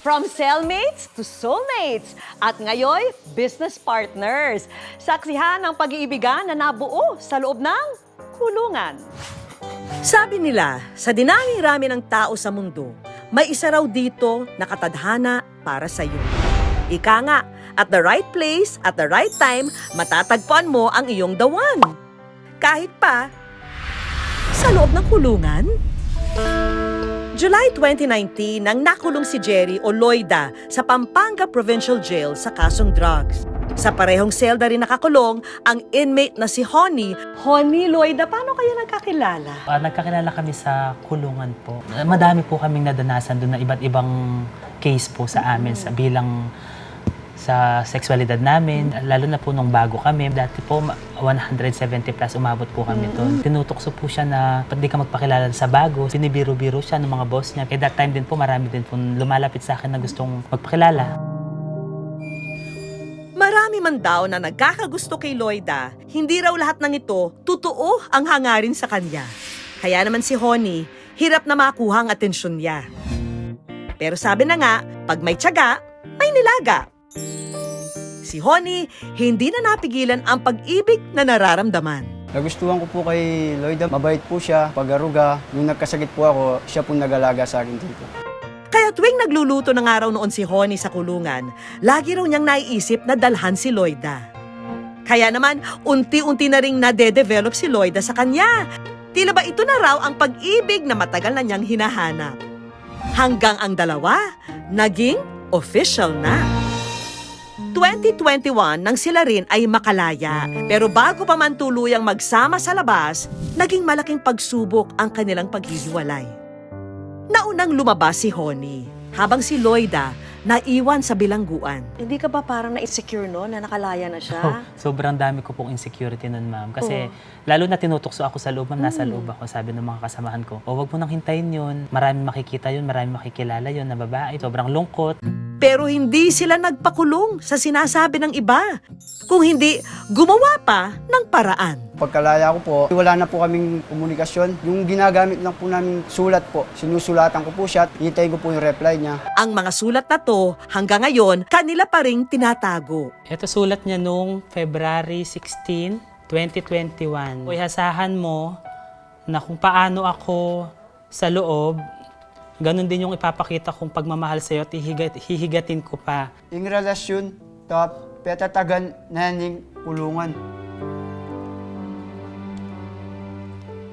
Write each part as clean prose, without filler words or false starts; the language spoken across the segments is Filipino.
From cellmates to soulmates. At ngayon, business partners. Saksihan ang pag-iibigan na nabuo sa loob ng kulungan. Sabi nila, sa dinami-rami ng tao sa mundo, may isa raw dito na katadhana para sa iyo. Ika nga, at the right place, at the right time, matatagpuan mo ang iyong the one. Kahit pa, sa loob ng kulungan. July 2019 nang nakulong si Jerry o Loida sa Pampanga Provincial Jail sa kasong drugs. Sa parehong selda rin nakakulong ang inmate na si Honey. Honey, Loida, paano kayo nagkakilala? Nagkakilala kami sa kulungan po. Madami po kaming nadanasan doon na iba't ibang case po sa amin sa bilang sa sexualidad namin, lalo na po nung bago kami. Dati po, 170 plus umabot po kami doon. Tinutokso po siya na pati ka magpakilala sa bago. Sinibiro-biro siya ng mga boss niya. Kaya that time din po, marami din po lumalapit sa akin na gustong magpakilala. Marami man daw na nagkakagusto kay Loida, hindi raw lahat ng ito totoo ang hangarin sa kanya. Kaya naman si Honey, hirap na makuha ang atensyon niya. Pero sabi na nga, pag may tiyaga, may nilaga. Si Honey, hindi na napigilan ang pag-ibig na nararamdaman. Nagustuhan ko po kay Loida. Mabait po siya, pag-aruga. Nung nagkasakit po ako, siya po nag-alaga sa akin dito. Kaya tuwing nagluluto ng araw noon si Honey sa kulungan, lagi raw niyang naiisip na dalhan si Loida. Kaya naman, unti-unti na ring nade-develop si Loida sa kanya. Tila ba ito na raw ang pag-ibig na matagal na niyang hinahanap. Hanggang ang dalawa, naging official na. 2021 nang sila rin ay makalaya. Pero bago pa man tuluyang magsama sa labas, naging malaking pagsubok ang kanilang paghihiwalay. Naunang lumabas si Honey, habang si Loida naiwan sa bilangguan. Hindi ka ba parang na-insecure no, na nakalaya na siya? Sobrang dami ko pong insecurity nun, ma'am. Kasi lalo na tinutokso ako sa loob, ma'am, nasa loob ako, sabi ng mga kasamahan ko. O wag mo nang hintayin yun, maraming makikita yun, maraming makikilala yun na babae. Sobrang lungkot. Pero hindi sila nagpakulong sa sinasabi ng iba. Kung hindi, gumawa pa ng paraan. Pagkalaya ko po, wala na po kaming komunikasyon. Yung ginagamit lang po namin sulat po, sinusulatan ko po siya, hintayin ko po yung reply niya. Ang mga sulat na to, hanggang ngayon, kanila pa ring tinatago. Ito sulat niya nung February 16, 2021. O ihasahan mo na kung paano ako sa loob, ganun din yung ipapakita kong pagmamahal sa'yo at hihigatin ko pa. Yung relasyon, petatagan na yung kulungan.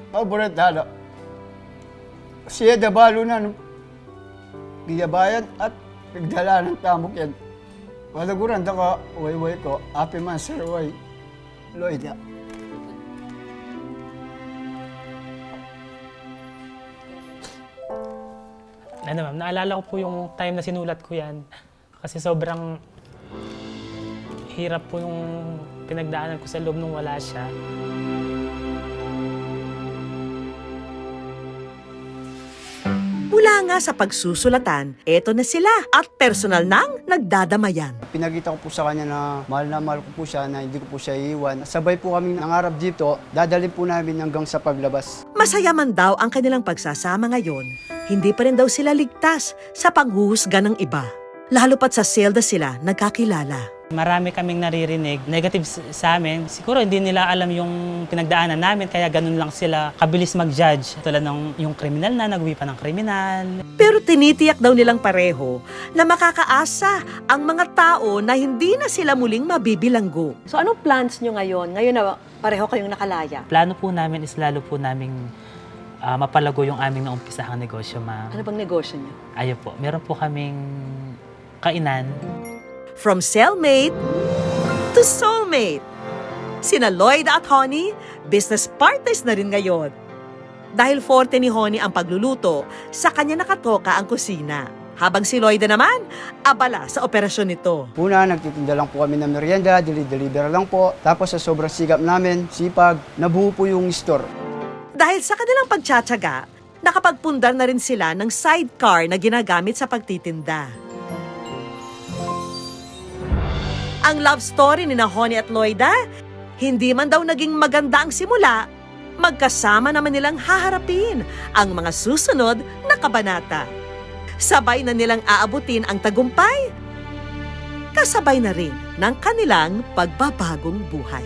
Paboritado. Siya dabalo na giyabayan at nagdala ng tamok yan. Malaguran ka, way ko, api man sir, way. Loida. Ano ma'am, naalala ko po yung time na sinulat ko yan. Kasi sobrang hirap po yung pinagdaanan ko sa loob nung wala siya. Mula nga sa pagsusulatan, eto na sila at personal nang nagdadamayan. Pinagita ko po sa kanya na mahal ko po siya, na hindi ko po siya iiwan. Sabay po kami nangarap dito, dadalhin po namin hanggang sa paglabas. Masaya man daw ang kanilang pagsasama ngayon, hindi pa rin daw sila ligtas sa panghuhusga ng iba. Lalo pat sa selda sila nagkakilala. Marami kaming naririnig, negative sa amin. Siguro hindi nila alam yung pinagdaanan namin, kaya ganun lang sila kabilis mag-judge. Tulad ng yung kriminal na, nag-uwi pa ng kriminal. Pero tinitiyak daw nilang pareho na makakaasa ang mga tao na hindi na sila muling mabibilanggo. So anong plans nyo ngayon? Ngayon na pareho kayong nakalaya. Plano po namin is lalo po naming mapalago yung aming naumpisahang negosyo, ma'am. Ano bang negosyo nyo? Ayun po, meron po kaming kainan. From cellmate to soulmate. Sina Loida at Honey, business partners na rin ngayon. Dahil forte ni Honey ang pagluluto, sa kanya nakatoka ang kusina. Habang si Loida naman, abala sa operasyon nito. Una, nagtitinda lang po kami ng merienda, deliver lang po. Tapos sa sobrang sigap namin, sipag, nabuo po yung store. Dahil sa kanilang pagtsatsaga, nakapagpundar na rin sila ng sidecar na ginagamit sa pagtitinda. Ang love story ni Honey at Loida, hindi man daw naging maganda ang simula, magkasama naman nilang haharapin ang mga susunod na kabanata. sabay na nilang aabutin ang tagumpay, kasabay na rin ng kanilang pagbabagong buhay.